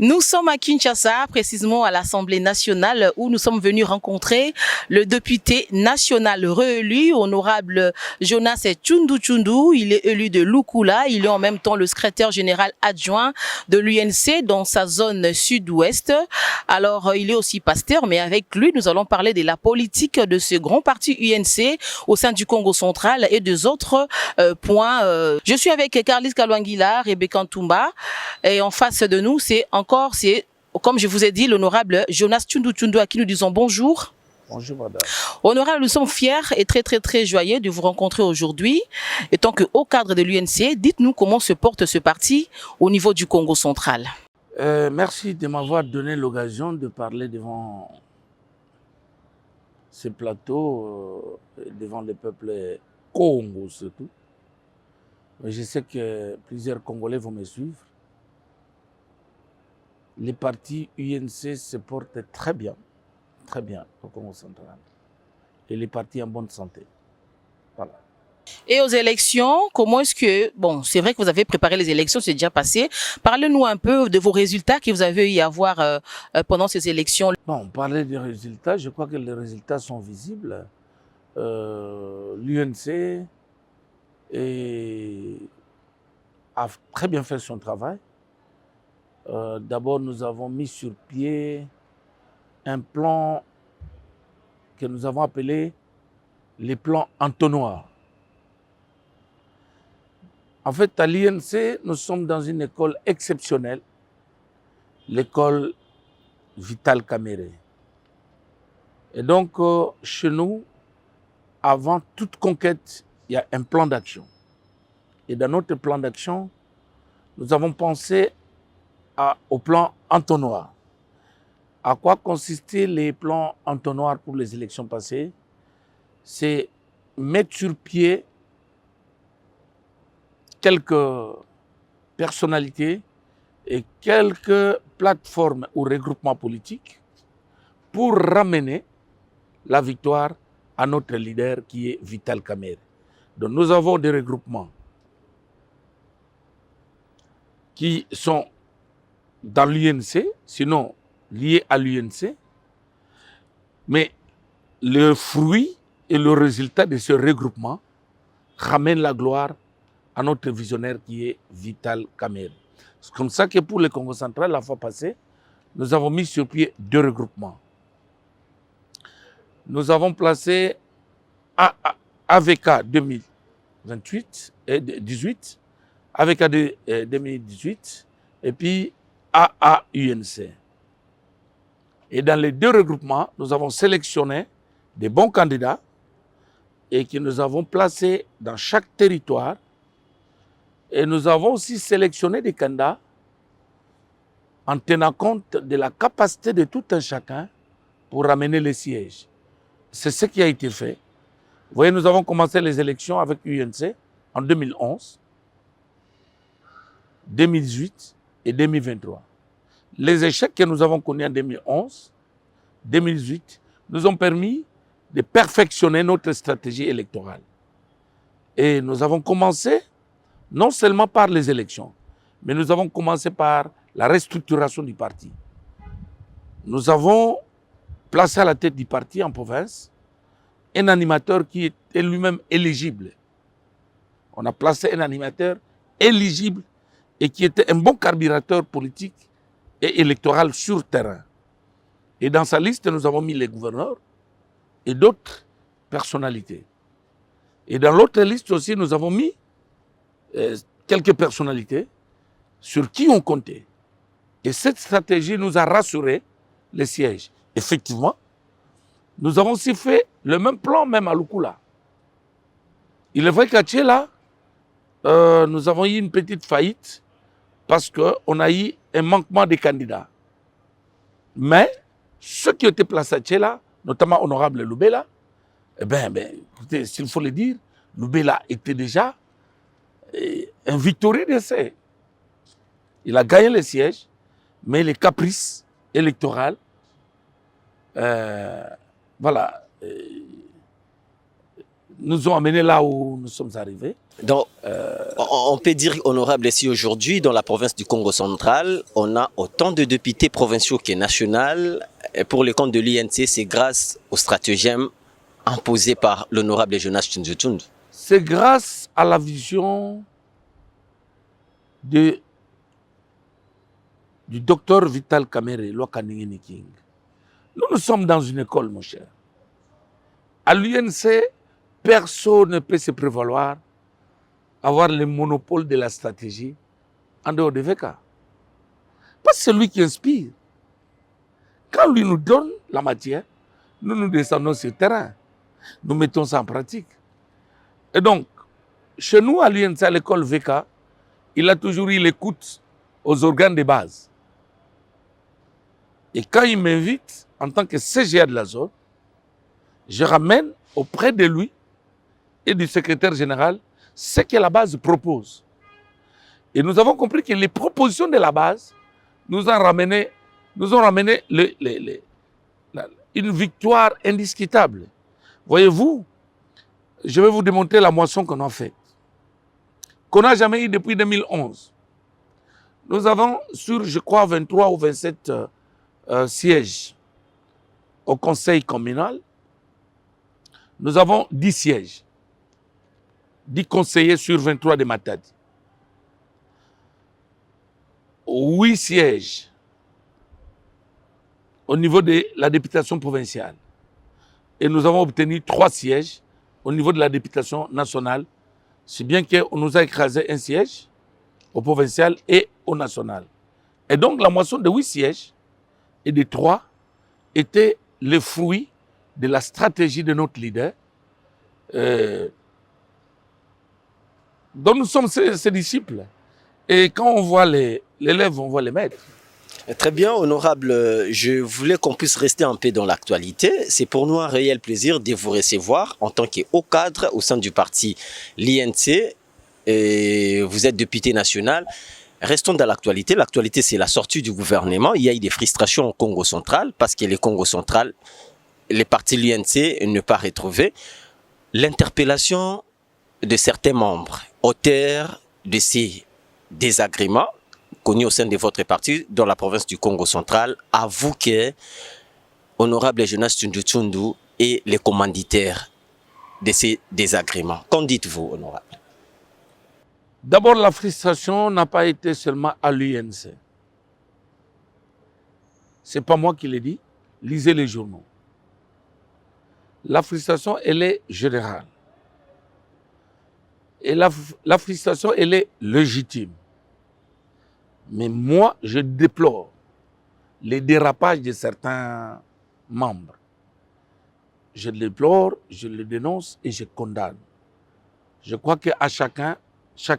Nous sommes à Kinshasa, précisément à l'Assemblée nationale, où nous sommes venus rencontrer le député national réélu, honorable Jonas Tshundu Tshundu. Il est élu de Lukula. Il est en même temps le secrétaire général adjoint de l'UNC dans sa zone sud-ouest. Alors, il est aussi pasteur, mais avec lui, nous allons parler de la politique de ce grand parti UNC au sein du Congo central et des autres points. Je suis avec Carlis Kalwangila, Rebecca Ntumba, et en face de nous, c'est, comme je vous ai dit, l'honorable Jonas Tshundu Tshundu, à qui nous disons bonjour. Bonjour madame. Honorable, nous sommes fiers et très joyeux de vous rencontrer aujourd'hui. Étant que haut cadre de l'UNC, dites-nous comment se porte ce parti au niveau du Congo central. Merci de m'avoir donné l'occasion de parler devant ce plateau, devant le peuple Congo surtout. Je sais que plusieurs Congolais vont me suivre. Les partis UNC se portent très bien au Congo central. Et les partis en bonne santé. Voilà. Et aux élections, comment est-ce que... Bon, c'est vrai que vous avez préparé les élections, c'est déjà passé. Parlez-nous un peu de vos résultats que vous avez eu à voir pendant ces élections. Bon, parler des résultats, je crois que les résultats sont visibles. L'UNC a très bien fait son travail. D'abord, nous avons mis sur pied un plan que nous avons appelé les plans entonnoirs. En fait, à l'INC, nous sommes dans une école exceptionnelle, l'école Vital Kamerhe. Et donc, chez nous, avant toute conquête, il y a un plan d'action. Et dans notre plan d'action, nous avons pensé au plan entonnoir. À quoi consistaient les plans entonnoirs pour les élections passées? C'est mettre sur pied quelques personnalités et quelques plateformes ou regroupements politiques pour ramener la victoire à notre leader qui est Vital Kamerhe. Donc nous avons des regroupements qui sont dans l'UNC, sinon liés à l'UNC, mais le fruit et le résultat de ce regroupement ramène la gloire à notre visionnaire qui est Vital Kamerhe. C'est comme ça que pour le Congo central, la fois passée, nous avons mis sur pied deux regroupements. Nous avons placé AVK 2028 et 18, AVK 2018 et puis AAUNC. Et dans les deux regroupements, nous avons sélectionné des bons candidats et que nous avons placés dans chaque territoire. Et nous avons aussi sélectionné des candidats en tenant compte de la capacité de tout un chacun pour ramener les sièges. C'est ce qui a été fait. Vous voyez, nous avons commencé les élections avec UNC en 2011, 2018 et 2023. Les échecs que nous avons connus en 2011, 2018, nous ont permis de perfectionner notre stratégie électorale. Et nous avons commencé non seulement par les élections, mais nous avons commencé par la restructuration du parti. Nous avons placé à la tête du parti en province un animateur qui était lui-même éligible. On a placé un animateur éligible et qui était un bon carburateur politique et électoral sur terrain. Et dans sa liste, nous avons mis les gouverneurs et d'autres personnalités. Et dans l'autre liste aussi, nous avons mis quelques personnalités sur qui on comptait. Et cette stratégie nous a rassuré les sièges. Effectivement, nous avons aussi fait le même plan même à Lukula. Il est vrai qu'à Tchéla, nous avons eu une petite faillite parce qu'on a eu un manquement de candidats. Mais ceux qui étaient placés à Tchéla, notamment Honorable Lubela, eh bien, écoutez, s'il faut le dire, Lubela était déjà un victorieux d'essai. Il a gagné les sièges, mais les caprices électoraux, nous ont amenés là où nous sommes arrivés. Donc, on peut dire, honorable, ici aujourd'hui, dans la province du Congo central, on a autant de députés provinciaux que nationaux. Et pour le compte de l'INC, c'est grâce au stratagème imposé par l'honorable Jonas Tshundu Tshundu. C'est grâce à la vision du docteur Vital Kamerhe, Lokaningeni King. Nous sommes dans une école, mon cher. À l'UNC, personne ne peut se prévaloir avoir le monopole de la stratégie en dehors de VK. Parce que c'est lui qui inspire. Quand lui nous donne la matière, nous descendons sur le terrain. Nous mettons ça en pratique. Et donc, chez nous, à l'UNC, à l'école VK, il a toujours eu l'écoute aux organes de base. Et quand il m'invite, en tant que CGA de la zone, je ramène auprès de lui et du secrétaire général ce que la base propose. Et nous avons compris que les propositions de la base nous ont ramené une victoire indiscutable. Voyez-vous, je vais vous démontrer la moisson qu'on a faite, qu'on n'a jamais eu depuis 2011. Nous avons sur, je crois, 23 ou 27 sièges au conseil communal. Nous avons 10 sièges, 10 conseillers sur 23 de Matadi. 8 sièges au niveau de la députation provinciale. Et nous avons obtenu 3 sièges au niveau de la députation nationale, si bien qu'on nous a écrasé un siège au provincial et au national. Et donc la moisson de 8 sièges et de 3 était le fruit de la stratégie de notre leader, dont nous sommes ses disciples. Et quand on voit l'élève, on voit les maîtres. Très bien, honorable. Je voulais qu'on puisse rester un peu dans l'actualité. C'est pour nous un réel plaisir de vous recevoir en tant que haut cadre au sein du parti l'INC. Et vous êtes député national. Restons dans l'actualité. L'actualité, c'est la sortie du gouvernement. Il y a eu des frustrations au Congo central parce que le Congo central, les partis l'INC ne pas retrouvés. L'interpellation de certains membres, auteurs de ces désagréments connus au sein de votre parti dans la province du Congo central, avoue que honorable Jonas Tshundu Tshundu est le commanditaire de ces désagréments. Qu'en dites-vous, honorable? D'abord, la frustration n'a pas été seulement à l'UNC. Ce n'est pas moi qui l'ai dit. Lisez les journaux. La frustration, elle est générale. Et la frustration, elle est légitime. Mais moi, je déplore les dérapages de certains membres. Je le déplore, je le dénonce et je condamne. Je crois qu'à chacun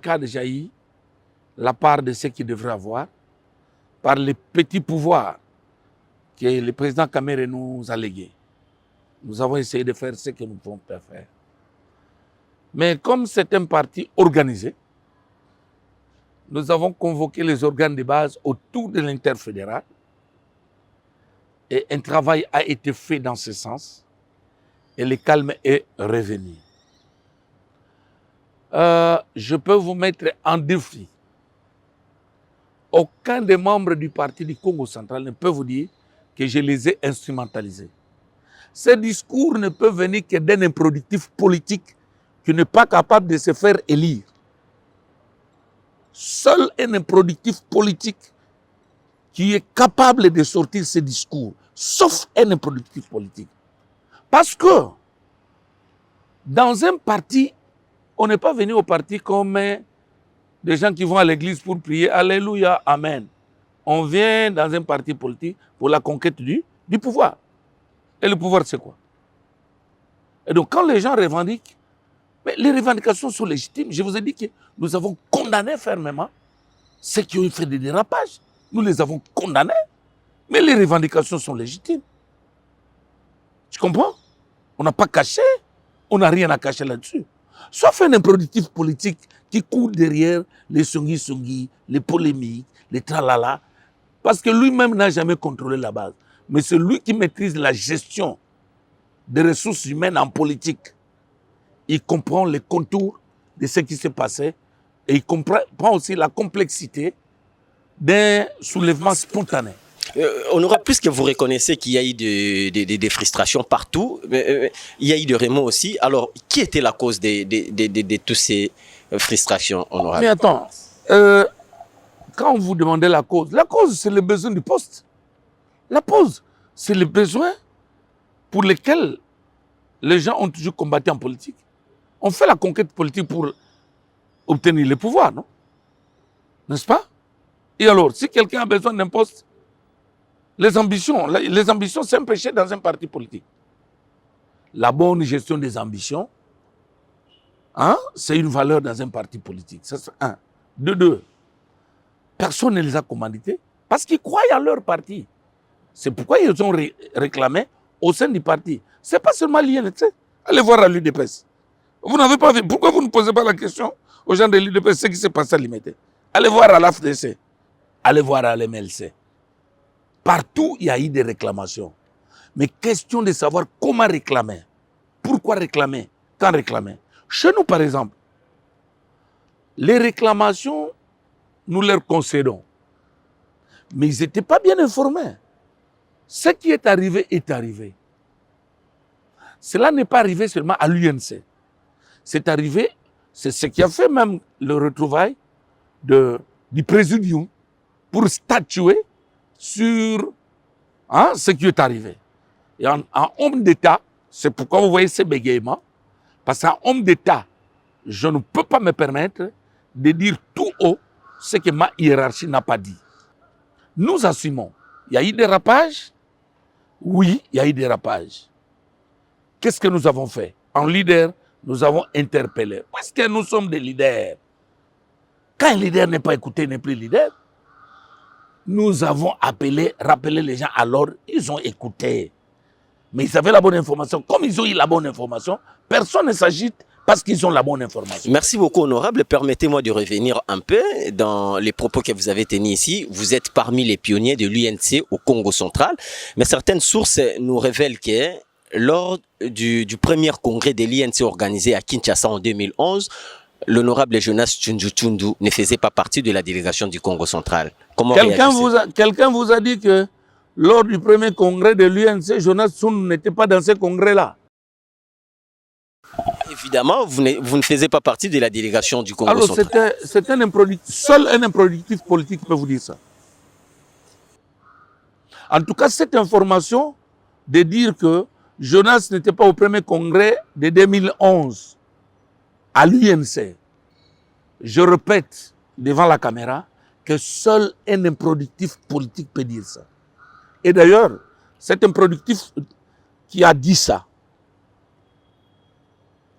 a déjà eu la part de ce qu'il devrait avoir par les petits pouvoirs que le président Kamerhe nous a légués. Nous avons essayé de faire ce que nous pouvons faire. Mais comme c'est un parti organisé, nous avons convoqué les organes de base autour de l'interfédéral et un travail a été fait dans ce sens et le calme est revenu. Je peux vous mettre en défi. Aucun des membres du parti du Congo central ne peut vous dire que je les ai instrumentalisés. Ces discours ne peuvent venir que d'un improductif politique qui n'est pas capable de se faire élire. Seul un improductif politique qui est capable de sortir ces discours, sauf un improductif politique. Parce que dans un parti, on n'est pas venu au parti comme des gens qui vont à l'église pour prier. Alléluia, Amen. On vient dans un parti politique pour la conquête du pouvoir. Et le pouvoir, c'est quoi? Et donc, quand les gens revendiquent, mais les revendications sont légitimes. Je vous ai dit que nous avons condamné fermement ceux qui ont fait des dérapages. Nous les avons condamnés. Mais les revendications sont légitimes. Tu comprends? On n'a pas caché. On n'a rien à cacher là-dessus. Sauf un improductif politique qui court derrière les songi-songi, les polémiques, les tralala. Parce que lui-même n'a jamais contrôlé la base. Mais c'est lui qui maîtrise la gestion des ressources humaines en politique. il comprend les contours de ce qui s'est passé et il comprend aussi la complexité d'un soulèvement spontané. Honorable, puisque vous reconnaissez qu'il y a eu des frustrations partout, il y a eu des remords aussi. Alors, qui était la cause de toutes ces frustrations, honorable? Mais attends, quand vous demandez la cause c'est le besoin du poste. La cause, c'est le besoin pour lesquels les gens ont toujours combattu en politique. On fait la conquête politique pour obtenir le pouvoir, non? N'est-ce pas? Et alors, si quelqu'un a besoin d'un poste, les ambitions, c'est un péché dans un parti politique. La bonne gestion des ambitions, hein, c'est une valeur dans un parti politique. Ça, c'est un. De deux, personne ne les a commandités parce qu'ils croient à leur parti. C'est pourquoi ils ont réclamé au sein du parti. Ce n'est pas seulement l'INC. Allez voir à l'UDPS. Vous n'avez pas vu. Pourquoi vous ne posez pas la question aux gens de l'UDPS ce qui s'est passé à l'IMT? Allez voir à l'AFDC. Allez voir à l'MLC. Partout, il y a eu des réclamations. Mais question de savoir comment réclamer. Pourquoi réclamer? Quand réclamer? Chez nous, par exemple, les réclamations, nous leur concédons. Mais ils n'étaient pas bien informés. Ce qui est arrivé est arrivé. Cela n'est pas arrivé seulement à l'UNC. C'est arrivé, c'est ce qui a fait même le retrouvail du présidium pour statuer sur ce qui est arrivé. Et en homme d'État, c'est pourquoi vous voyez ces bégaiements, parce qu'en homme d'État, je ne peux pas me permettre de dire tout haut ce que ma hiérarchie n'a pas dit. Nous assumons. Il y a eu des rapages. Oui, il y a eu des rapages. Qu'est-ce que nous avons fait? En leader, nous avons interpellé. Parce que nous sommes des leaders. Quand un leader n'est pas écouté, il n'est plus leader. Nous avons rappelé les gens, alors ils ont écouté. Mais ils avaient la bonne information. Comme ils ont eu la bonne information, personne ne s'agite parce qu'ils ont la bonne information. Merci beaucoup, honorable. Permettez-moi de revenir un peu dans les propos que vous avez tenus ici. Vous êtes parmi les pionniers de l'UNC au Congo central. Mais certaines sources nous révèlent que lors du premier congrès de l'UNC organisé à Kinshasa en 2011, l'honorable Jonas Tshundu ne faisait pas partie de la délégation du Congo central. Comment quelqu'un vous a dit que lors du premier congrès de l'UNC, Jonas Tshundu n'était pas dans ce congrès-là? Évidemment, vous ne faisiez pas partie de la délégation du Congo central. Alors, c'est un improductif. Seul un improductif politique peut vous dire ça. En tout cas, cette information de dire que Jonas n'était pas au premier congrès de 2011 à l'UNC, je répète devant la caméra que seul un improductif politique peut dire ça. Et d'ailleurs, cet improductif qui a dit ça,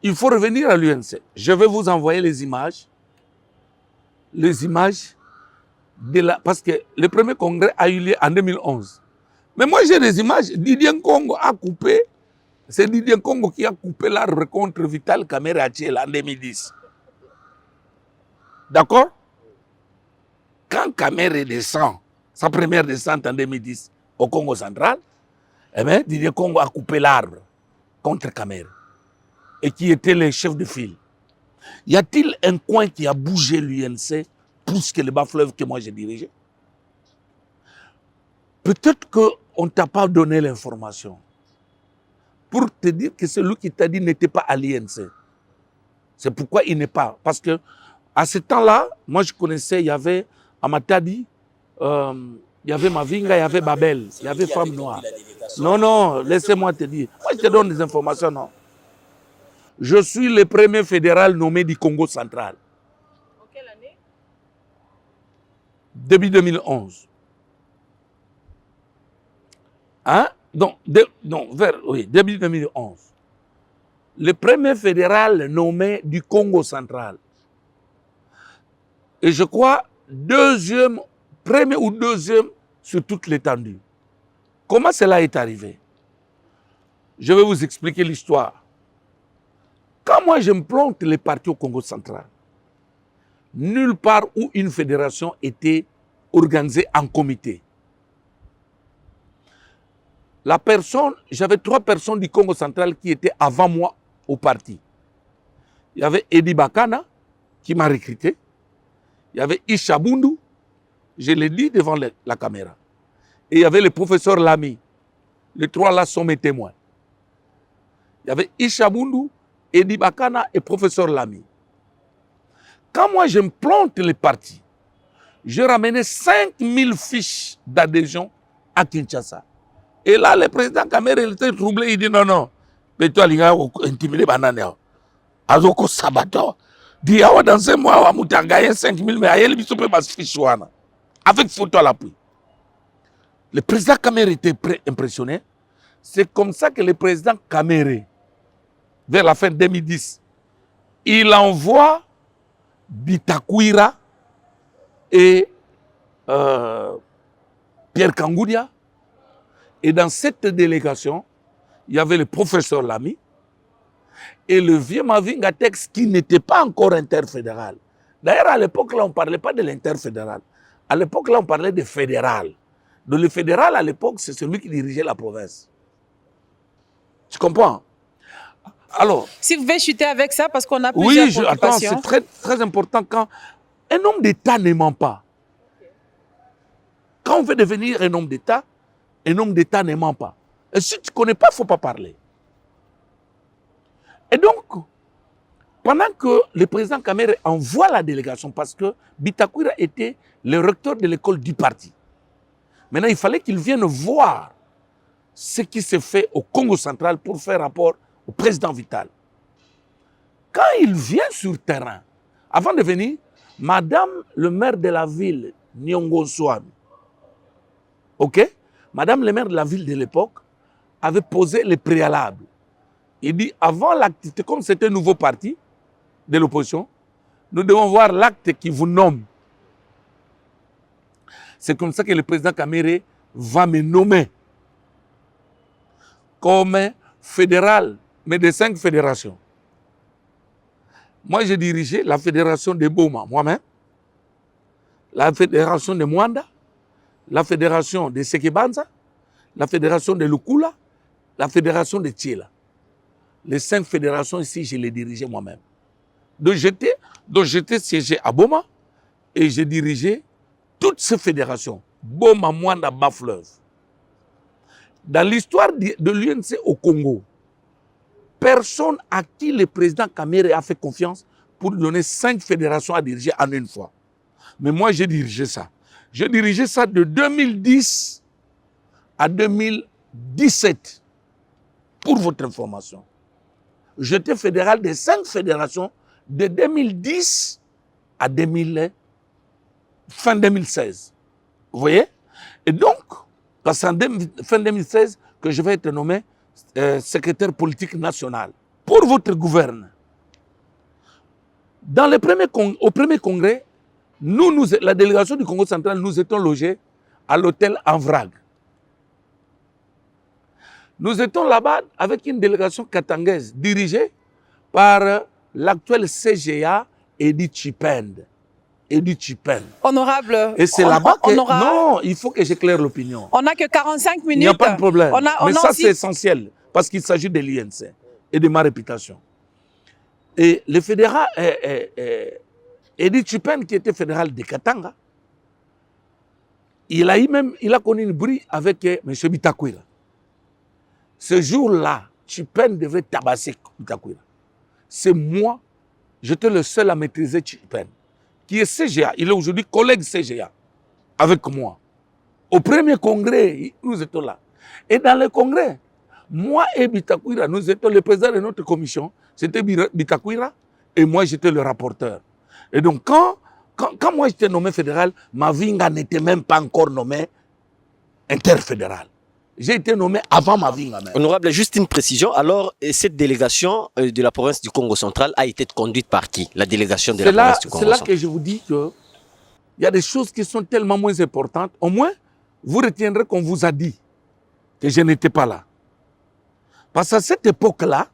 il faut revenir à l'UNC. Je vais vous envoyer les images. Parce que le premier congrès a eu lieu en 2011. Mais moi, j'ai des images. Didier Nkongo a coupé. C'est Didier Nkongo qui a coupé l'arbre contre Vital Kamerhe Achiel en 2010. D'accord? Quand Kamerhe descend, sa première descente en 2010 au Congo central, eh bien, Didier Nkongo a coupé l'arbre contre Kamerhe. Et qui était le chef de file. Y a-t-il un coin qui a bougé l'UNC plus que le bas-fleuve que moi j'ai dirigé? Peut-être qu'on ne t'a pas donné l'information pour te dire que celui qui t'a dit n'était pas à l'UNC. C'est pourquoi il n'est pas. Parce que à ce temps-là, moi je connaissais, il y avait à Matadi, il y avait Mavinga, il y avait Babel, il y avait Femme Noire. Non, laissez-moi te dire. Moi je te donne des informations, non. Je suis le premier fédéral nommé du Congo central. En quelle année? Début 2011. Hein? Début 2011. Le premier fédéral nommé du Congo central. Et je crois premier ou deuxième sur toute l'étendue. Comment cela est arrivé? Je vais vous expliquer l'histoire. Quand moi je me plante les partis au Congo central, nulle part où une fédération était organisée en comité. J'avais 3 personnes du Congo central qui étaient avant moi au parti. Il y avait Edi Bakana qui m'a recruté. Il y avait Isha Bundu, je l'ai dit devant la caméra. Et il y avait le professeur Lamy. Les trois là sont mes témoins. Il y avait Isha Bundu, Edi Bakana et professeur Lamy. Quand moi je me plante les partis, je ramenais 5000 fiches d'adhésion à Kinshasa. Et là, le président Kamere il était troublé, il dit non, mais toi, il a intimidé Banane. Azoko Sabato. Dit, dans un mois, on a gagné 5000, mais il a pas fiche. Avec photo à l'appui. Le président Kamere était impressionné. C'est comme ça que le président Kamere, vers la fin 2010, il envoie Bitakwira et Pierre Kangoudia. Et dans cette délégation, il y avait le professeur Lamy et le vieux Mavinga Tex qui n'était pas encore interfédéral. D'ailleurs, à l'époque, là, on ne parlait pas de l'interfédéral. À l'époque, là, on parlait de fédéral. Donc, le fédéral, à l'époque, c'est celui qui dirigeait la province. Tu comprends? Alors, si vous pouvez chuter avec ça, parce qu'on a plusieurs préoccupations. Attends, c'est très, très important quand un homme d'État ne ment pas. Quand on veut devenir un homme d'État ne ment pas. Et si tu ne connais pas, il ne faut pas parler. Et donc, pendant que le président Kamere envoie la délégation, parce que Bitakwira était le recteur de l'école du parti, maintenant il fallait qu'il vienne voir ce qui se fait au Congo central pour faire rapport au président Vital. Quand il vient sur terrain, avant de venir, Madame le maire de la ville, Nyongo Swami, ok? Madame le maire de la ville de l'époque avait posé les préalables. Il dit, avant l'acte, comme c'était un nouveau parti de l'opposition, nous devons voir l'acte qui vous nomme. C'est comme ça que le président Kamere va me nommer comme fédéral, mais de 5 fédérations. Moi, j'ai dirigé la fédération de Boma, moi-même, la fédération de Mwanda, la fédération de Sekebanza, la fédération de Lukula, la fédération de Tchela. Les 5 fédérations ici, je les dirigeais moi-même. Donc j'étais siégé à Boma et j'ai dirigé toutes ces fédérations. Boma, Mwanda, Bas-Fleuve. Dans l'histoire de l'UNC au Congo, personne à qui le président Kamere a fait confiance pour lui donner 5 fédérations à diriger en une fois. Mais moi, j'ai dirigé ça. J'ai dirigé ça de 2010 à 2017, pour votre information. J'étais fédéral des 5 fédérations de 2010 à fin 2016. Vous voyez? Et donc, c'est en fin 2016 que je vais être nommé secrétaire politique national pour votre gouvernement. Au premier congrès, la délégation du Congo central, nous étions logés à l'hôtel Envrag. Nous étions là-bas avec une délégation katangaise dirigée par l'actuel CGA, Edi Chipend. Honorable. Et c'est là-bas que... Non, il faut que j'éclaire l'opinion. On n'a que 45 minutes. Il n'y a pas de problème. Mais ça, aussi... c'est essentiel, parce qu'il s'agit de l'INC et de ma réputation. Et le fédéral, Edi Chipend, qui était fédéral de Katanga, il a connu une bruit avec M. Bitakwira. Ce jour-là, Chipend devait tabasser Bitakwira. C'est moi, j'étais le seul à maîtriser Chipend, qui est CGA. Il est aujourd'hui collègue CGA avec moi. Au premier congrès, nous étions là. Et dans le congrès, moi et Bitakwira, nous étions le président de notre commission. C'était Bitakwira et moi, j'étais le rapporteur. Et donc, quand moi j'étais nommé fédéral, Mavinga n'était même pas encore nommé interfédéral. J'ai été nommé avant Mavinga même. Honorable, juste une précision. Alors, cette délégation de la province du Congo central a été conduite par qui? La délégation de la province du Congo central. C'est là que je vous dis qu'il y a des choses qui sont tellement moins importantes. Au moins, vous retiendrez qu'on vous a dit que je n'étais pas là. Parce qu'à cette époque-là,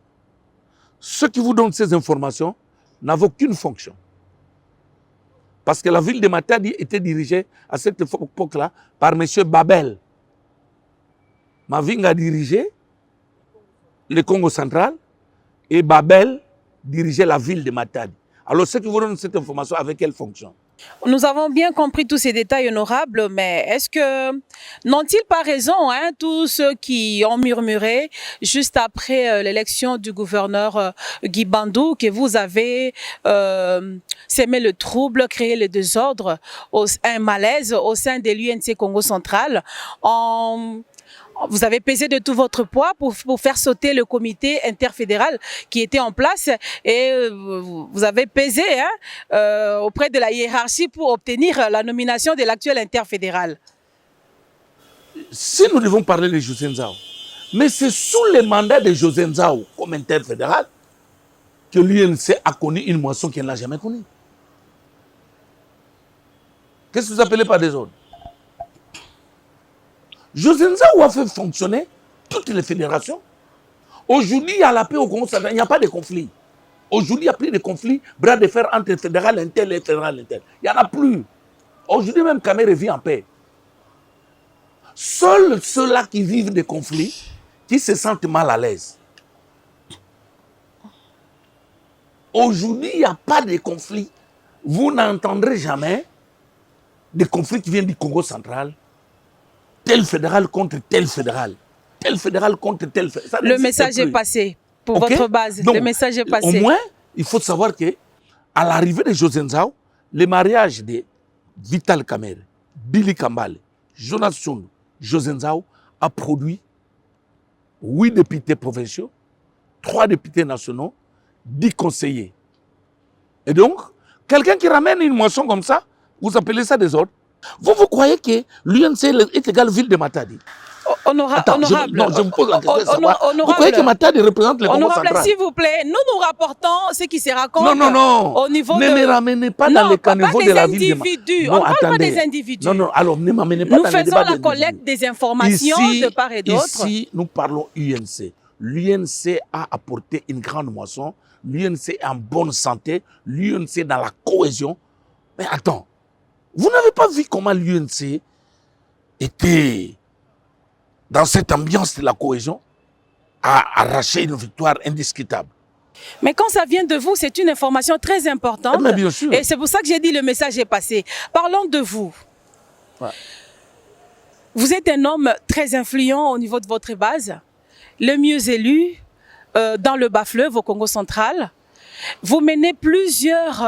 ceux qui vous donnent ces informations n'avaient aucune fonction. Parce que la ville de Matadi était dirigée à cette époque-là par M. Babel. Mavinga dirigeait le Congo central et Babel dirigeait la ville de Matadi. Alors, ceux qui vous donnent cette information, avec quelle fonction? Nous avons bien compris tous ces détails honorables, mais est-ce que n'ont-ils pas raison, hein, tous ceux qui ont murmuré juste après l'élection du gouverneur Guy Bandou, que vous avez sémé le trouble, créé le désordre, un malaise au sein de l'UNC Congo central, vous avez pesé de tout votre poids pour faire sauter le comité interfédéral qui était en place et vous avez pesé auprès de la hiérarchie pour obtenir la nomination de l'actuel interfédéral. Si nous devons parler de José Nzao, mais c'est sous le mandat de José Nzao comme interfédéral que l'UNC a connu une moisson qu'elle n'a jamais connue. Qu'est-ce que vous appelez par désordre? José Nzao a fait fonctionner toutes les fédérations. Aujourd'hui, il y a la paix au Congo central, il n'y a pas de conflit. Aujourd'hui, il n'y a plus de conflit, bras de fer entre fédéral intel et fédéral intel. Il n'y en a plus. Aujourd'hui, même Kamere vit en paix. Seuls ceux-là qui vivent des conflits, qui se sentent mal à l'aise. Aujourd'hui, il n'y a pas de conflit. Vous n'entendrez jamais des conflits qui viennent du Congo central. Tel fédéral contre tel fédéral. Tel fédéral contre tel fédéral. Le message est passé pour votre base. Donc, le message est passé. Au moins, il faut savoir que à l'arrivée de José Nzao, le mariage de Vital Kamerhe, Billy Kambale, Jonas Tshundu, José Nzao a produit 8 députés provinciaux, 3 députés nationaux, 10 conseillers. Et donc, quelqu'un qui ramène une moisson comme ça, vous appelez ça désordre? Vous croyez que l'UNC est égal ville de Matadi? Honorable. Je vous pose la question. Vous croyez que Matadi représente le Congo central? S'il vous plaît, nous rapportons ce qui se raconte au niveau ne me ramenez pas dans le caniveau de la ville de Matadi. On ne parle pas des individus. Alors ne m'amenez pas dans le débat des individus. Nous faisons la collecte des informations de part et d'autre. Ici, nous parlons UNC. L'UNC a apporté une grande moisson. L'UNC est en bonne santé. L'UNC est dans la cohésion. Mais attends. Vous n'avez pas vu comment l'UNC était dans cette ambiance de la cohésion à arracher une victoire indiscutable? Mais quand ça vient de vous, c'est une information très importante. Mais bien sûr. Et c'est pour ça que j'ai dit le message est passé. Parlons de vous. Ouais. Vous êtes un homme très influent au niveau de votre base, le mieux élu dans le bas-fleuve au Congo central. Vous menez plusieurs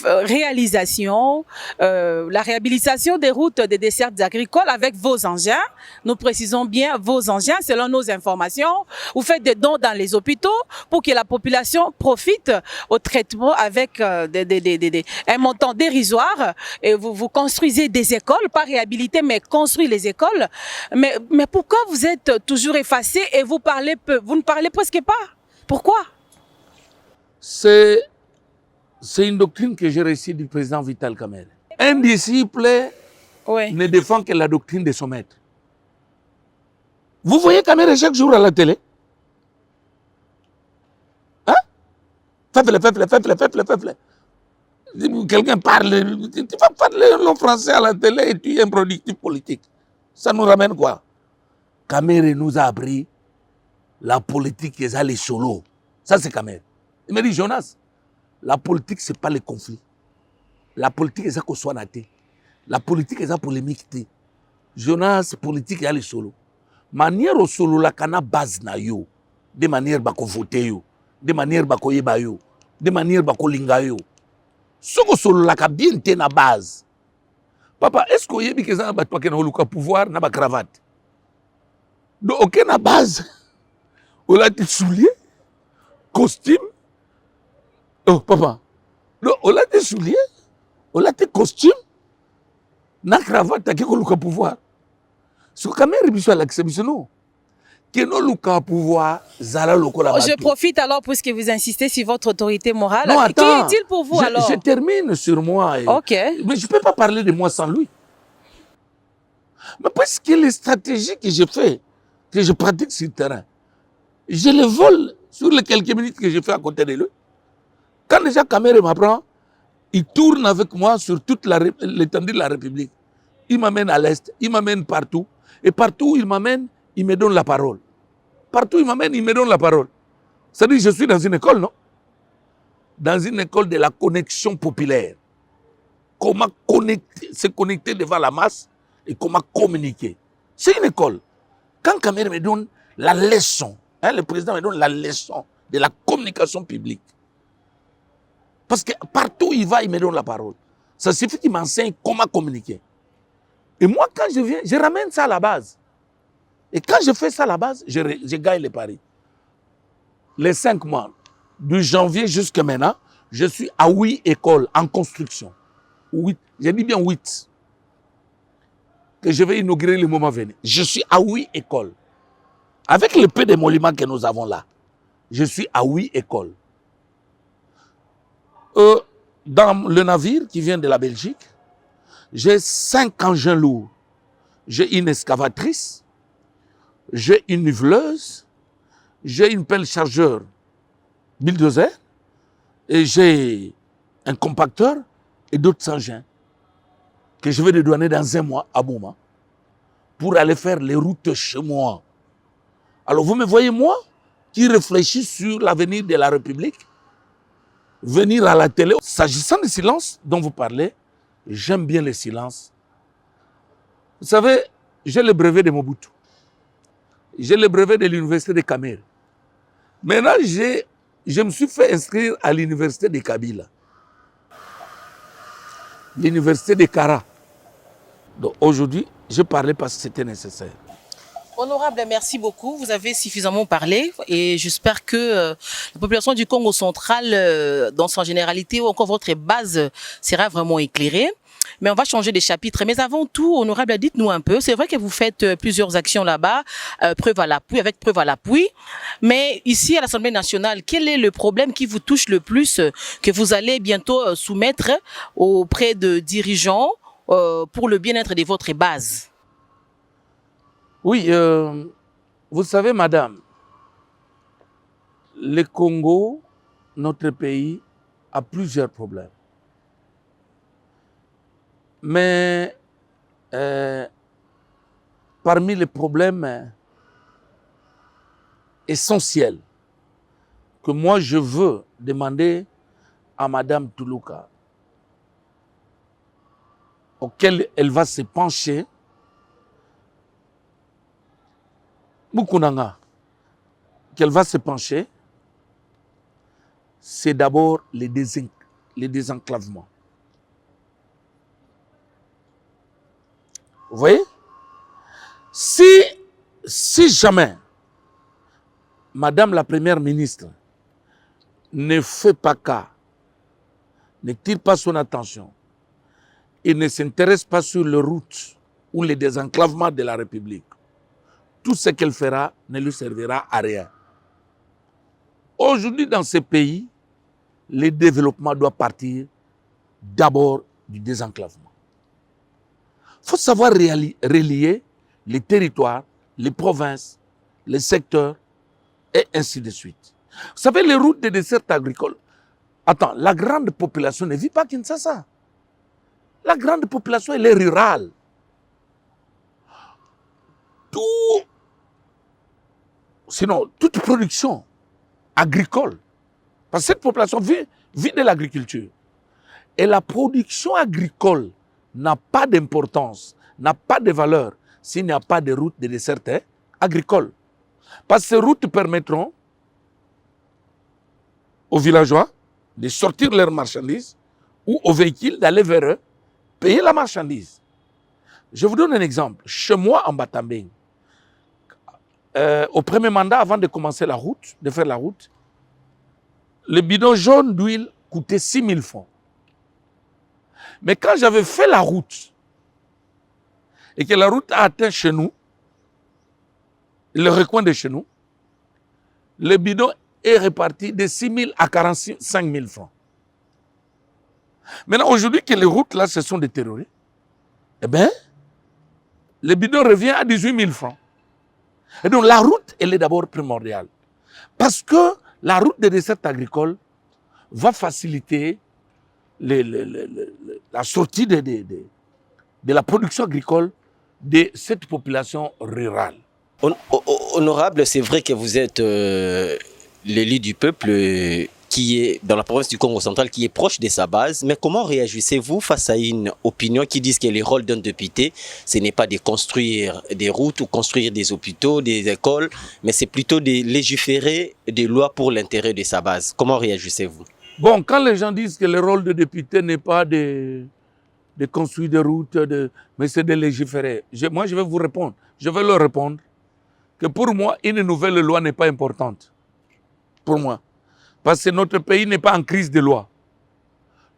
réalisations, la réhabilitation des routes des dessertes agricoles avec vos engins. Nous précisons bien vos engins selon nos informations. Vous faites des dons dans les hôpitaux pour que la population profite au traitement avec un montant dérisoire. Et vous construisez des écoles, pas réhabiliter, mais construire les écoles. Mais pourquoi vous êtes toujours effacé et vous parlez peu? Vous ne parlez presque pas. Pourquoi? C'est une doctrine que j'ai reçue du président Vital Kamerhe. Un disciple ne défend que la doctrine de son maître. Vous voyez Kamerhe chaque jour à la télé? Hein? Faible. Quelqu'un parle, tu vas parler le français à la télé et tu es un productif politique. Ça nous ramène quoi? Kamerhe nous a appris la politique et les solos. Ça c'est Kamerhe. Il me dit, Jonas, la politique, ce n'est pas le conflit. La politique, c'est ça qu'on soit naté. La politique, c'est ça pour les mixtes. Jonas, politique, il y a les solos. Manière au solo, la cana base na yo. De manière bako vote yo. De manière bako yeba yo. De manière bako linga yo. Ce que solo la ka bien te na base. Papa, est-ce que yebi que ça ba toi ke na holuka pouvoir na ba cravate? Donc, ok na base. On a des souliers, costume. Oh, papa, on a des souliers, on a des costumes, na cravate, qui ont le pouvoir. Ce que Kamerhe biso l'accepte, non. Que non le pouvoir, zala le collaborateur. Je profite alors puisque vous insistez sur votre autorité morale. Non, attends, qui est-il pour vous alors? Je termine sur moi. Ok. Mais je ne peux pas parler de moi sans lui. Mais parce que les stratégies que je fais, que je pratique sur le terrain, je les vole sur les quelques minutes que je fais à côté de lui. Quand déjà Kamerhe m'apprend, il tourne avec moi sur toute l'étendue de la République. Il m'amène à l'Est, il m'amène partout. Et partout où il m'amène, il me donne la parole. Partout où il m'amène, il me donne la parole. C'est-à-dire que je suis dans une école, non? dans une école de la connexion populaire. Comment se connecter devant la masse et comment communiquer. C'est une école. Quand Kamer me donne la leçon, le président me donne la leçon de la communication publique. Parce que partout où il va, il me donne la parole. Ça suffit qu'il m'enseigne comment communiquer. Et moi, quand je viens, je ramène ça à la base. Et quand je fais ça à la base, je gagne les paris. Les 5 mois, du janvier jusqu'à maintenant, je suis à 8 écoles en construction. 8, j'ai dit bien 8. Que je vais inaugurer le moment venu. Je suis à 8 écoles. Avec le peu d'émoluments que nous avons là, je suis à 8 écoles. Dans le navire qui vient de la Belgique, j'ai 5 engins lourds. J'ai une excavatrice, j'ai une niveleuse, j'ai une pelle chargeur bulldozer, et j'ai un compacteur et d'autres engins que je vais dédouaner dans 1 mois à Bouma pour aller faire les routes chez moi. Alors vous me voyez, moi, qui réfléchis sur l'avenir de la République, venir à la télé. S'agissant du silence dont vous parlez, j'aime bien le silence. Vous savez, j'ai le brevet de Mobutu. J'ai le brevet de l'université de Cameroun. Maintenant, je me suis fait inscrire à l'université de Kabila. L'université de Kara. Donc aujourd'hui, je parlais parce que c'était nécessaire. Honorable, merci beaucoup. Vous avez suffisamment parlé et j'espère que la population du Congo central, dans sa généralité, ou encore votre base, sera vraiment éclairée. Mais on va changer de chapitre. Mais avant tout, honorable, dites-nous un peu. C'est vrai que vous faites plusieurs actions là-bas, preuve à l'appui, avec preuve à l'appui. Mais ici, à l'Assemblée nationale, quel est le problème qui vous touche le plus, que vous allez bientôt soumettre auprès de dirigeants pour le bien-être de votre base? Oui, vous savez, madame, le Congo, notre pays, a plusieurs problèmes. Mais parmi les problèmes essentiels que moi je veux demander à madame Toulouka, auquel elle va se pencher, Mukunanga, qu'elle va se pencher, c'est d'abord les désenclavements. Vous voyez? Si jamais Madame la Première ministre ne fait pas cas, ne tire pas son attention et ne s'intéresse pas sur les routes ou les désenclavements de la République, tout ce qu'elle fera ne lui servira à rien. Aujourd'hui, dans ce pays, le développement doit partir d'abord du désenclavement. Il faut savoir relier les territoires, les provinces, les secteurs, et ainsi de suite. Vous savez, les routes des desserts agricoles, attends, la grande population ne vit pas à Kinshasa. La grande population, elle est rurale. Sinon, toute production agricole, parce que cette population vit de l'agriculture. Et la production agricole n'a pas d'importance, n'a pas de valeur s'il n'y a pas de routes de dessert agricoles. Parce que ces routes permettront aux villageois de sortir leurs marchandises ou aux véhicules d'aller vers eux, payer la marchandise. Je vous donne un exemple. Chez moi, en Batambeng, au premier mandat, avant de commencer la route, de faire la route, le bidon jaune d'huile coûtait 6 000 francs. Mais quand j'avais fait la route, et que la route a atteint chez nous, le recoin de chez nous, le bidon est reparti de 6 000 à 45 000 francs. Maintenant, aujourd'hui que les routes là se sont détériorées, eh bien, le bidon revient à 18 000 francs. Et donc la route, elle est d'abord primordiale. Parce que la route des desserts agricoles va faciliter la sortie de la production agricole de cette population rurale. Honorable, c'est vrai que vous êtes l'élu du peuple qui qui est dans la province du Congo central, qui est proche de sa base. Mais comment réagissez-vous face à une opinion qui dit que le rôle d'un député, ce n'est pas de construire des routes ou construire des hôpitaux, des écoles, mais c'est plutôt de légiférer des lois pour l'intérêt de sa base? Comment réagissez-vous? Bon, quand les gens disent que le rôle de député n'est pas de construire des routes, mais c'est de légiférer, moi je vais vous répondre. Je vais leur répondre que pour moi, une nouvelle loi n'est pas importante. Pour moi. Parce que notre pays n'est pas en crise de loi.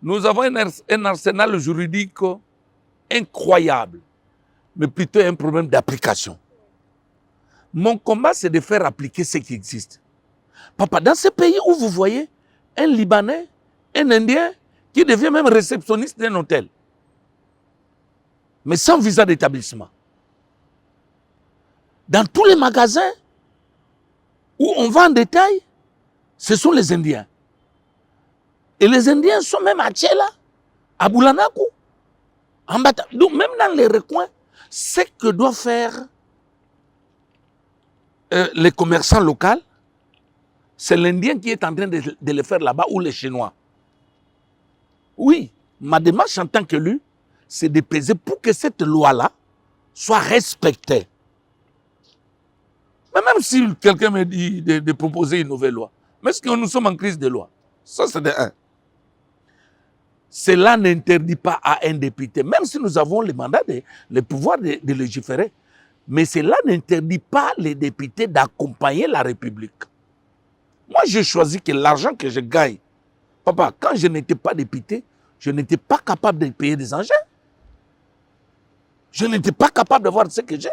Nous avons un arsenal juridique incroyable, mais plutôt un problème d'application. Mon combat, c'est de faire appliquer ce qui existe. Papa, dans ce pays où vous voyez un Libanais, un Indien, qui devient même réceptionniste d'un hôtel, mais sans visa d'établissement. Dans tous les magasins où on vend en détail, ce sont les Indiens. Et les Indiens sont même à Tchela, à Boulanakou, en Bata. Donc même dans les recoins, ce que doivent faire les commerçants locaux, c'est l'Indien qui est en train de le faire là-bas, ou les Chinois. Oui, ma démarche en tant qu'élu, c'est de peser pour que cette loi-là soit respectée. Mais même si quelqu'un me dit de proposer une nouvelle loi, mais est-ce que nous sommes en crise de loi? Ça, c'est de un. Cela n'interdit pas à un député, même si nous avons le mandat, le pouvoir de légiférer, mais cela n'interdit pas les députés d'accompagner la République. Moi, j'ai choisi que l'argent que je gagne, papa, quand je n'étais pas député, je n'étais pas capable de payer des engins. Je n'étais pas capable d'avoir ce que j'ai.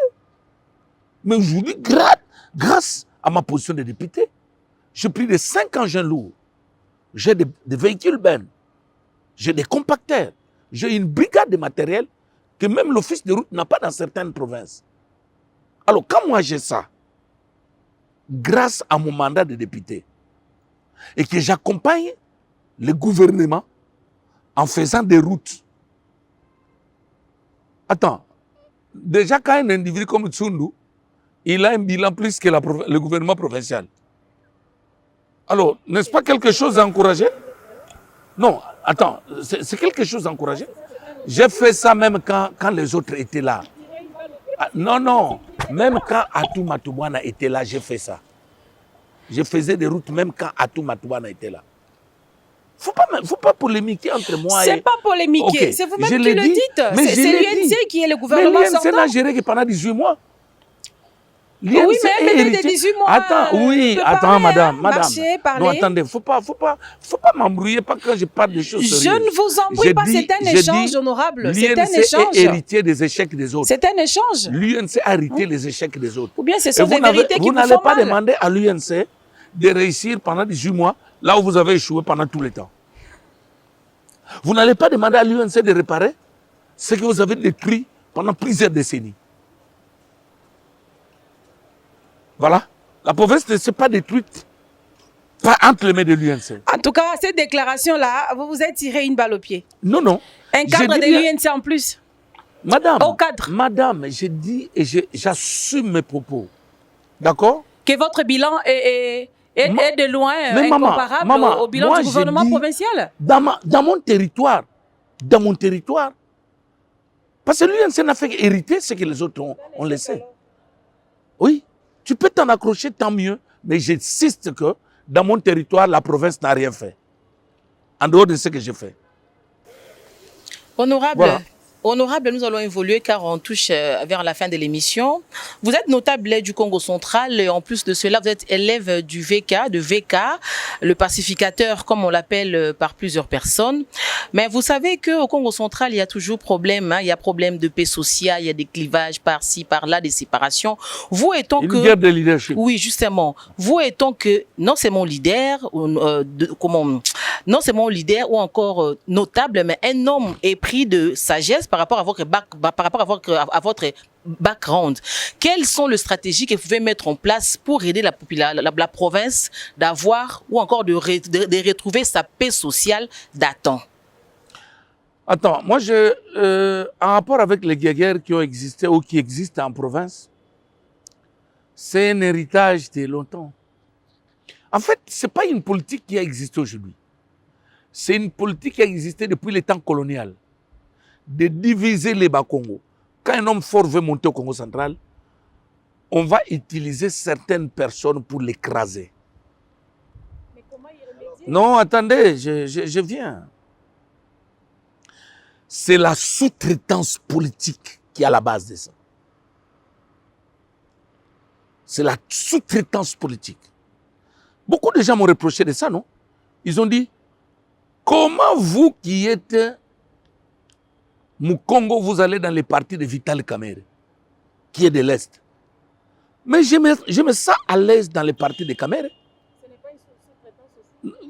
Mais aujourd'hui, grâce à ma position de député, j'ai pris des 5 engins lourds. J'ai des véhicules bennes. J'ai des compacteurs. J'ai une brigade de matériel que même l'office de route n'a pas dans certaines provinces. Alors, quand moi j'ai ça, grâce à mon mandat de député, et que j'accompagne le gouvernement en faisant des routes. Attends, déjà quand un individu comme Tsundu, il a un bilan plus que le gouvernement provincial. Alors, n'est-ce pas quelque chose à encourager? Non, attends, c'est quelque chose à encourager. J'ai fait ça même quand les autres étaient là. Ah, non, même quand Atou Matoubana était là, j'ai fait ça. Je faisais des routes même quand Atou Matoubana était là. Faut pas polémiquer entre moi et... C'est pas polémiquer, okay. C'est vous-même qui le dites. C'est l'UNC qui est le gouvernement sortant. Mais l'UNC n'a géré que pendant 18 mois. Oui, mais elle est 18 mois. Attends, oui, attends, madame. Marcher, parler. Non, attendez, faut pas m'embrouiller pas quand je parle de choses sérieuses. Je ne vous embrouille pas, c'est un échange honorable. C'est un échange. L'UNC est héritier des échecs des autres. C'est un échange. L'UNC a hérité les échecs des autres. Ou bien ce sont des vérités qui vous font mal. Vous n'allez pas demander à l'UNC de réussir pendant 18 mois, là où vous avez échoué pendant tout le temps. Vous n'allez pas demander à l'UNC de réparer ce que vous avez détruit pendant plusieurs décennies. Voilà. La province ne s'est pas détruite, pas entre les mains de l'UNC. En tout cas, cette déclaration-là, vous vous êtes tiré une balle au pied. Non. Un cadre de l'UNC en plus. Madame, au cadre. Madame, j'ai dit et j'assume mes propos. D'accord? Que votre bilan est de loin incomparable au bilan du gouvernement provincial. Dans mon territoire, parce que l'UNC n'a fait hériter ce que les autres ont laissé. Oui. Tu peux t'en accrocher, tant mieux, mais j'insiste que dans mon territoire, la province n'a rien fait. En dehors de ce que j'ai fait. Honorable, voilà. Honorable, nous allons évoluer car on touche vers la fin de l'émission. Vous êtes notable du Congo central et en plus de cela, vous êtes élève du VK, le pacificateur comme on l'appelle par plusieurs personnes. Mais vous savez qu'au Congo central, il y a toujours problème. Il y a problème de paix sociale, il y a des clivages par-ci, par-là, des séparations. Vous étant Une guerre de leadership. Oui, justement. Vous étant que non seulement leader, non seulement leader ou encore notable, mais un homme épris de sagesse par rapport à votre background. Quelles sont les stratégies que vous pouvez mettre en place pour aider la province d'avoir ou encore de retrouver sa paix sociale d'attente? Attends, moi, en rapport avec les guerres qui ont existé ou qui existent en province, c'est un héritage de longtemps. En fait, ce n'est pas une politique qui a existé aujourd'hui. C'est une politique qui a existé depuis le temps colonial. De diviser les Bas-Congo. Quand un homme fort veut monter au Congo central, on va utiliser certaines personnes pour l'écraser. Mais comment y remédier? Non, attendez, je viens. C'est la sous-traitance politique qui est à la base de ça. C'est la sous-traitance politique. Beaucoup de gens m'ont reproché de ça, non? Ils ont dit, comment vous qui êtes Mukongo, vous allez dans les partis de Vital Kamerhe, qui est de l'Est. Mais je me sens à l'aise dans les partis de Kamerhe. Ce n'est pas une sous-traitance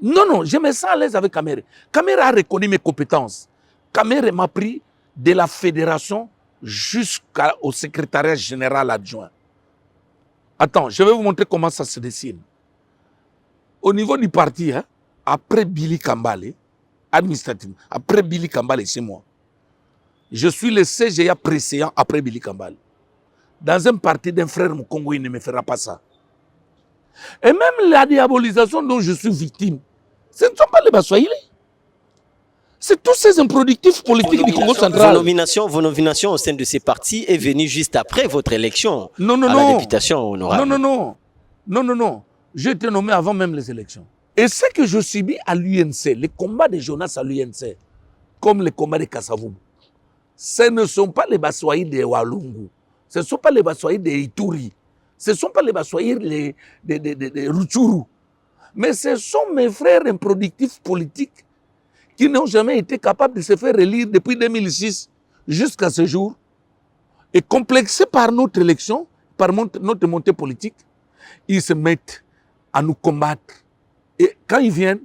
aussi? Non, je me sens à l'aise avec Kamerhe. Kamerhe a reconnu mes compétences. Kamerhe m'a pris de la fédération jusqu'au secrétariat général adjoint. Attends, je vais vous montrer comment ça se dessine. Au niveau du parti, hein, après Billy Kambale, administrativement, après Billy Kambale, c'est moi. Je suis le CGA précédent après Billy Kambale. Dans un parti d'un frère Mukongo, il ne me fera pas ça. Et même la diabolisation dont je suis victime, ce ne sont pas les Baswahili. C'est tous ces improductifs politiques du Congo central. Vos nominations au sein de ces partis est venue juste après votre élection à la députation honorable. Non. J'ai été nommé avant même les élections. Et ce que je subis à l'UNC, les combats de Jonas à l'UNC, comme les combats de Kasavubu, ce ne sont pas les Baswahili de Walungu, ce ne sont pas les Baswahili de Ituri, ce ne sont pas les Baswahili de Rutshuru, mais ce sont mes frères improductifs politiques qui n'ont jamais été capables de se faire élire depuis 2006 jusqu'à ce jour, et complexés par notre élection, par notre montée politique, ils se mettent à nous combattre. Et quand ils viennent,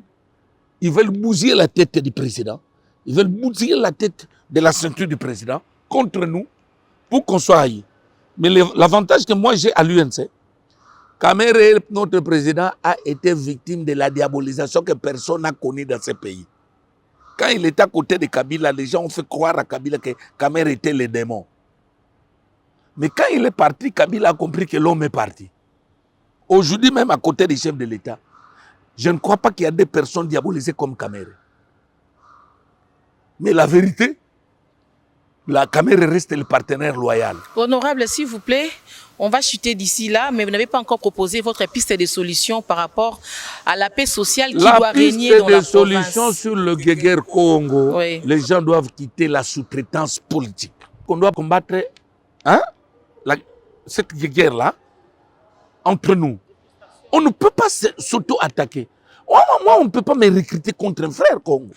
ils veulent bousiller la tête du président, ils veulent bousiller la tête de la ceinture du président contre nous pour qu'on soit haïs. Mais l'avantage que moi j'ai à l'UNC, Kamerhe, notre président, a été victime de la diabolisation que personne n'a connue dans ce pays. Quand il était à côté de Kabila, les gens ont fait croire à Kabila que Kamerhe était le démon. Mais quand il est parti, Kabila a compris que l'homme est parti. Aujourd'hui, même à côté des chefs de l'État, je ne crois pas qu'il y a des personnes diabolisées comme Kamerhe. Mais la vérité, la Kamerhe reste le partenaire loyal. Honorable, s'il vous plaît, on va chuter d'ici là, mais vous n'avez pas encore proposé votre piste de solution par rapport à la paix sociale qui doit régner dans la province. La piste de solution sur le Guéguerre Congo, oui. Les gens doivent quitter la sous-traitance politique. On doit combattre cette guerre-là entre nous. On ne peut pas s'auto-attaquer. Moi, on ne peut pas me recruter contre un frère Congo.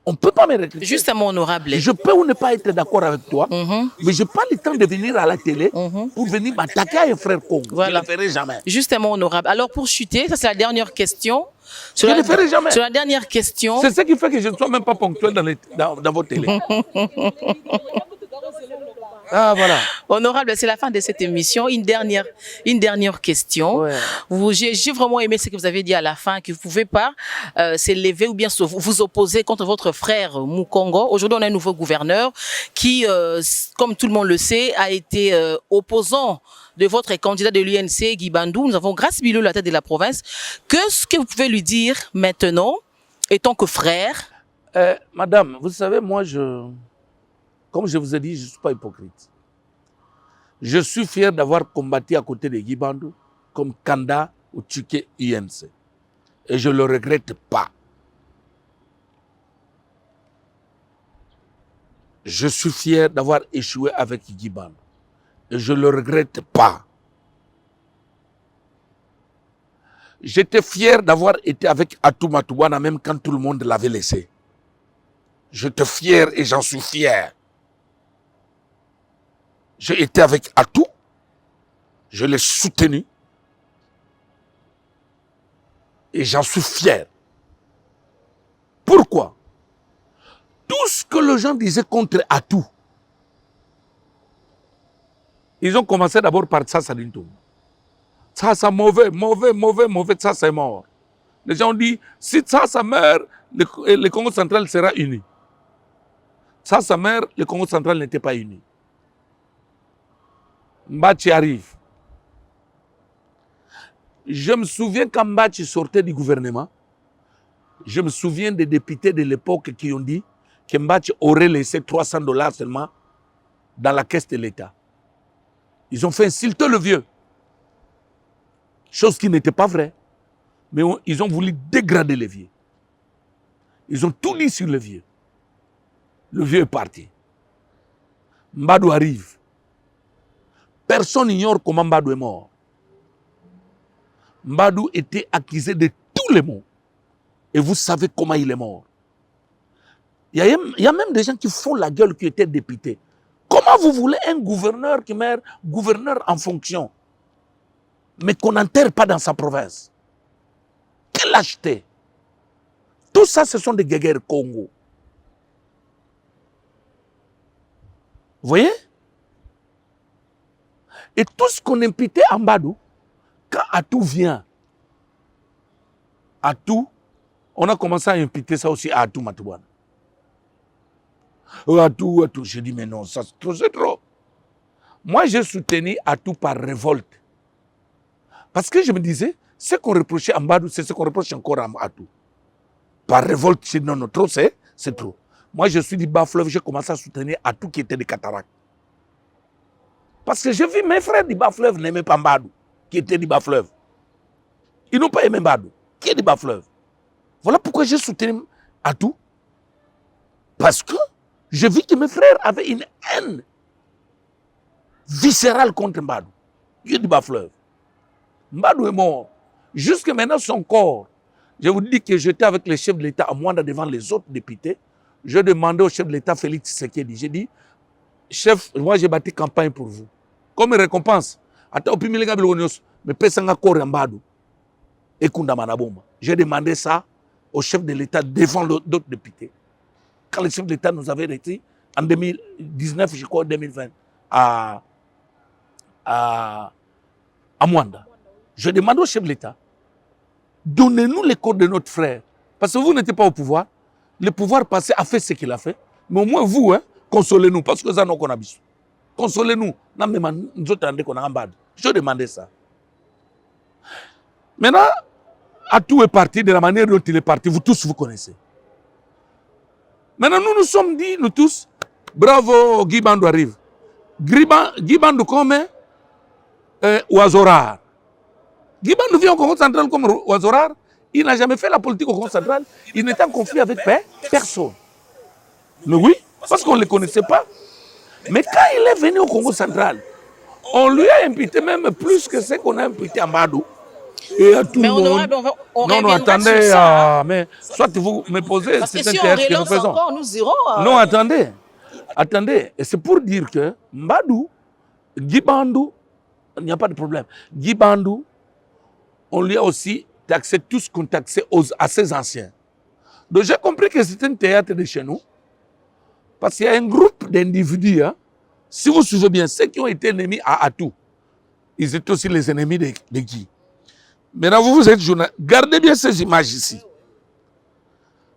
On ne peut pas me recruter. Justement, honorable. Je peux ou ne pas être d'accord avec toi, mais je n'ai pas le temps de venir à la télé pour venir m'attaquer à un frère Congo. Voilà. Je ne le ferai jamais. Justement, honorable. Alors, pour chuter, ça c'est la dernière question. Je ne le ferai jamais. Sur la dernière question. C'est ce qui fait que je ne sois même pas ponctuel dans vos télés. Ah, voilà. Honorable, c'est la fin de cette émission. Une dernière question. Ouais. J'ai vraiment aimé ce que vous avez dit à la fin, que vous ne pouvez pas s'élever ou bien vous opposer contre votre frère Mukongo. Aujourd'hui, on a un nouveau gouverneur qui, comme tout le monde le sait, a été opposant de votre candidat de l'UNC, Guy Bandou. Nous avons Grace Bilou, la tête de la province. Qu'est-ce que vous pouvez lui dire maintenant, étant que frère? Madame, vous savez, moi, comme je vous ai dit, je ne suis pas hypocrite. Je suis fier d'avoir combattu à côté de Guy Bandou comme candidat au Tchuké UNC. Et je ne le regrette pas. Je suis fier d'avoir échoué avec Guy Bandou. Et je ne le regrette pas. J'étais fier d'avoir été avec Atou Matouana même quand tout le monde l'avait laissé. J'étais fier et j'en suis fier. J'ai été avec Atou, je l'ai soutenu et j'en suis fier. Pourquoi? Tout ce que les gens disaient contre Atou, ils ont commencé d'abord par Tsassa Dintou. Tsassa mauvais, Tsassa est mort. Les gens ont dit, si Tsassa meurt, le Congo central sera uni. Tsassa meurt, le Congo central n'était pas uni. Mbachi arrive. Je me souviens quand Mbach sortait du gouvernement, je me souviens des députés de l'époque qui ont dit que Mbach aurait laissé $300 seulement dans la caisse de l'État. Ils ont fait insulter le vieux. Chose qui n'était pas vraie. Mais ils ont voulu dégrader le vieux. Ils ont tout dit sur le vieux. Le vieux est parti. Mbadou arrive. Personne n'ignore comment Mbadou est mort. Mbadou était accusé de tous les maux. Et vous savez comment il est mort. Il y a même des gens qui font la gueule qui étaient députés. Comment vous voulez un gouverneur qui meurt, gouverneur en fonction, mais qu'on n'enterre pas dans sa province? Quelle lâcheté! Tout ça, ce sont des guéguerres Congo. Vous voyez? Et tout ce qu'on imputait à Mbadou, quand Atou vient, Atou, on a commencé à imputer ça aussi à Atou Matouane. Atou, je dis mais non, ça c'est trop. Moi, j'ai soutenu Atou par révolte. Parce que je me disais, ce qu'on reprochait à Mbadou, c'est ce qu'on reproche encore à Atou. Par révolte, je dis non, non, trop, c'est trop. Moi, je suis du Bas-Fleuve, j'ai commencé à soutenir Atou qui était des cataractes. Parce que j'ai vu mes frères du Bas-Fleuve n'aimaient pas Mbadou, qui était du Bas-Fleuve. Ils n'ont pas aimé Mbadou, qui est du Bas-Fleuve. Voilà pourquoi j'ai soutenu Atou. Parce que j'ai vu que mes frères avaient une haine viscérale contre Mbadou, qui est du Bas-Fleuve. Mbadou est mort. Jusque maintenant, son corps, je vous dis que j'étais avec le chef de l'État à Mwanda devant les autres députés. Je demandais au chef de l'État, Félix Tshisekedi, j'ai dit, chef, moi j'ai bâti campagne pour vous. Comme récompense, j'ai demandé ça au chef de l'État devant d'autres députés. Quand le chef de l'État nous avait été en 2019, je crois, 2020, à Mwanda. Je demande au chef de l'État, donnez-nous les corps de notre frère. Parce que vous n'étiez pas au pouvoir. Le pouvoir passé a fait ce qu'il a fait. Mais au moins vous, hein, consolez-nous. Parce que ça, nous a besoin. Consolez-nous. Je demandais ça. Maintenant, Atou est parti de la manière dont il est parti. Vous tous, vous connaissez. Maintenant, nous nous sommes dit, nous tous, bravo, Guy Bandou arrive. Guy Bandou comme Ouazorar. Guy Bandou vient au Congo central comme Ouazorar. Il n'a jamais fait la politique au Congo central. Il n'était en conflit avec personne. Mais oui, parce qu'on ne le connaissait pas. Mais quand il est venu au Congo central, on lui a imputé même plus que ce qu'on a imputé à Mbadou. Et à tout mais le monde. On non, attendez, sur ça, mais soit vous me posez, parce c'est que un si on théâtre que nous relance faisons. encore, nous irons. Non, attendez. Et c'est pour dire que Mbadou, Guy Bandou, il n'y a pas de problème. Guy Bandou, on lui a aussi taxé tout ce qu'on taxait à ses anciens. Donc j'ai compris que c'est un théâtre de chez nous. Parce qu'il y a un groupe d'individus, hein, si vous vous souvenez bien, ceux qui ont été ennemis à Atou, ils étaient aussi les ennemis de Guy. Maintenant, vous êtes journaliste. Gardez bien ces images ici.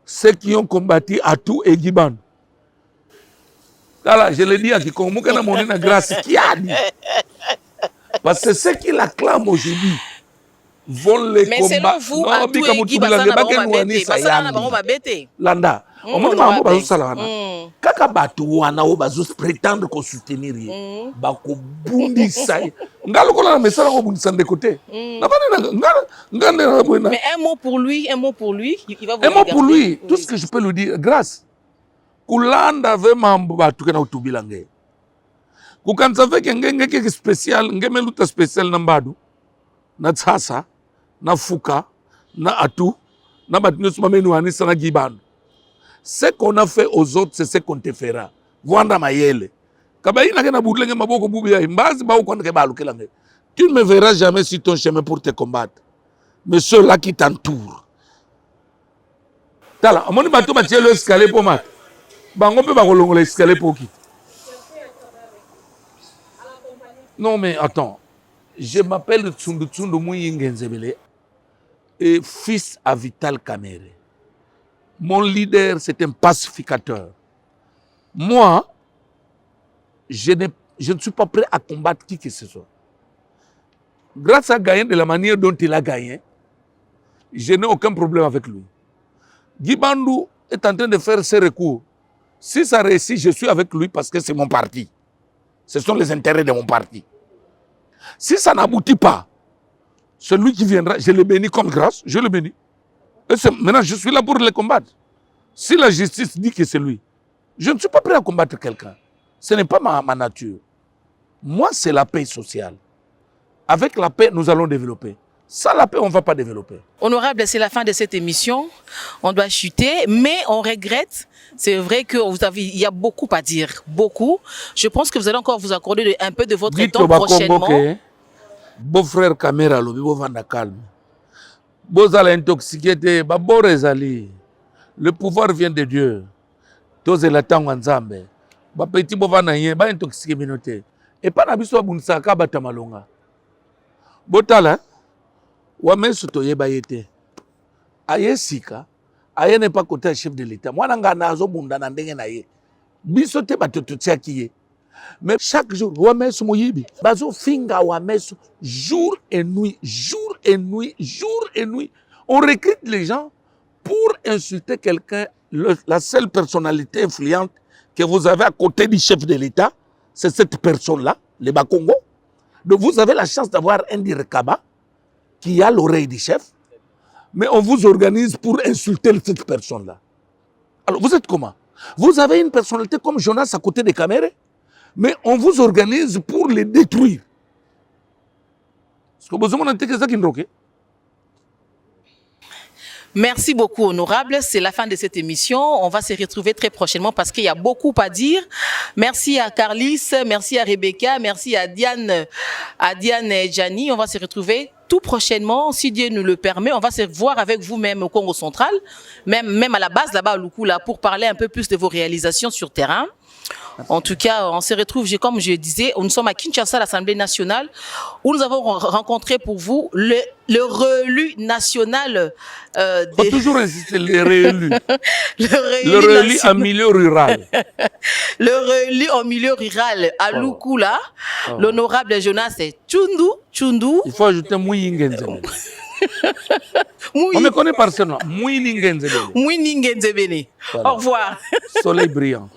Ceux qui ont combattu Atou et Guy Bandou. Là, je l'ai dit à Kikongo, grâce qui a dit. Parce que ceux qui l'acclament aujourd'hui vont les combattre. Mais selon vous, Atou et Guy Bandou va bêter. Landa. On m'a dit que ça kaka batu wana o bazo prétendre qu'on soutenir ye bako bundi sai ngalo ko la mesala ko bundi sande côté na bana mais un mot pour lui il va vous un mot pour lui tout ce que je peux lui dire grâce kulanda ve mambo batu kana utubilange kukanza ve ngenge spécial ngeme luta spécial na Mbadou na Tsasa na Fuka na Atou na batnyos mamenu anisa na Guy Bandou. Ce qu'on a fait aux autres, c'est ce qu'on te fera. Vanda mayele. Tu ne me verras jamais sur ton chemin pour te combattre. Mais ceux-là qui t'entourent. Tala, on va te le escalier pour moi. On peut l'escalier pour qui? Non, mais attends. Je m'appelle Tsundu Tsundu Mouyi et fils à Vital Kamerhe. Mon leader, c'est un pacificateur. Moi, je ne suis pas prêt à combattre qui que ce soit. grâce à Gaïen, de la manière dont il a gagné, je n'ai aucun problème avec lui. Guy Bandou est en train de faire ses recours. Si ça réussit, je suis avec lui parce que c'est mon parti. Ce sont les intérêts de mon parti. Si ça n'aboutit pas, celui qui viendra, je le bénis comme grâce, je le bénis. Et maintenant, je suis là pour le combattre. Si la justice dit que c'est lui, je ne suis pas prêt à combattre quelqu'un. Ce n'est pas ma nature. Moi, c'est la paix sociale. Avec la paix, nous allons développer. Sans la paix, on ne va pas développer. Honorable, c'est la fin de cette émission. On doit chuter, mais on regrette. C'est vrai il y a beaucoup à dire. Beaucoup. Je pense que vous allez encore vous accorder un peu de votre temps prochainement. Beau-frère Kamera, vous vanda calme. Vous allez intoxiquer, le pouvoir vient de Dieu. Tous les temps ensemble. Petit bovana yen, ba intoxiquer minoté. Et pas na biso bunsaka batamalonga. Botala. Wamesu toyeba yete. Ayesika, aye n'est pas côté chef de l'État. Moi nanga nazo bunda na ndenge na ye. Biso te batotutia kiye. Mais chaque jour, wamesu moyibi. Bazo finga wamesu jour et nuit, jour et nuit, jour et nuit. On recrute les gens pour insulter quelqu'un, la seule personnalité influente que vous avez à côté du chef de l'État, c'est cette personne-là, les Bakongo. Donc vous avez la chance d'avoir un Direkaba qui a l'oreille du chef, mais on vous organise pour insulter cette personne-là. Alors, vous êtes comment? Vous avez une personnalité comme Jonas à côté des caméras, mais on vous organise pour les détruire. Est-ce que vous avez ça qui me roque? Merci beaucoup, honorable. C'est la fin de cette émission. On va se retrouver très prochainement parce qu'il y a beaucoup à dire. Merci à Carlis, merci à Rebecca, merci à Diane et Gianni. On va se retrouver tout prochainement, si Dieu nous le permet. On va se voir avec vous-même au Congo central, même à la base, là-bas, à Lukula, pour parler un peu plus de vos réalisations sur terrain. En tout cas, on se retrouve, comme je disais, nous sommes à Kinshasa, l'Assemblée nationale, où nous avons rencontré pour vous le réélu national. Faut toujours insister, le réélu. le réélu en milieu rural. Le réélu en milieu rural à Lukula, l'honorable Jonas Tshundu. Il faut ajouter Mouyingenzebele. On me connaît par ce nom. Mouyingenzebele. Mouyingenzebele. Au revoir. Soleil brillant.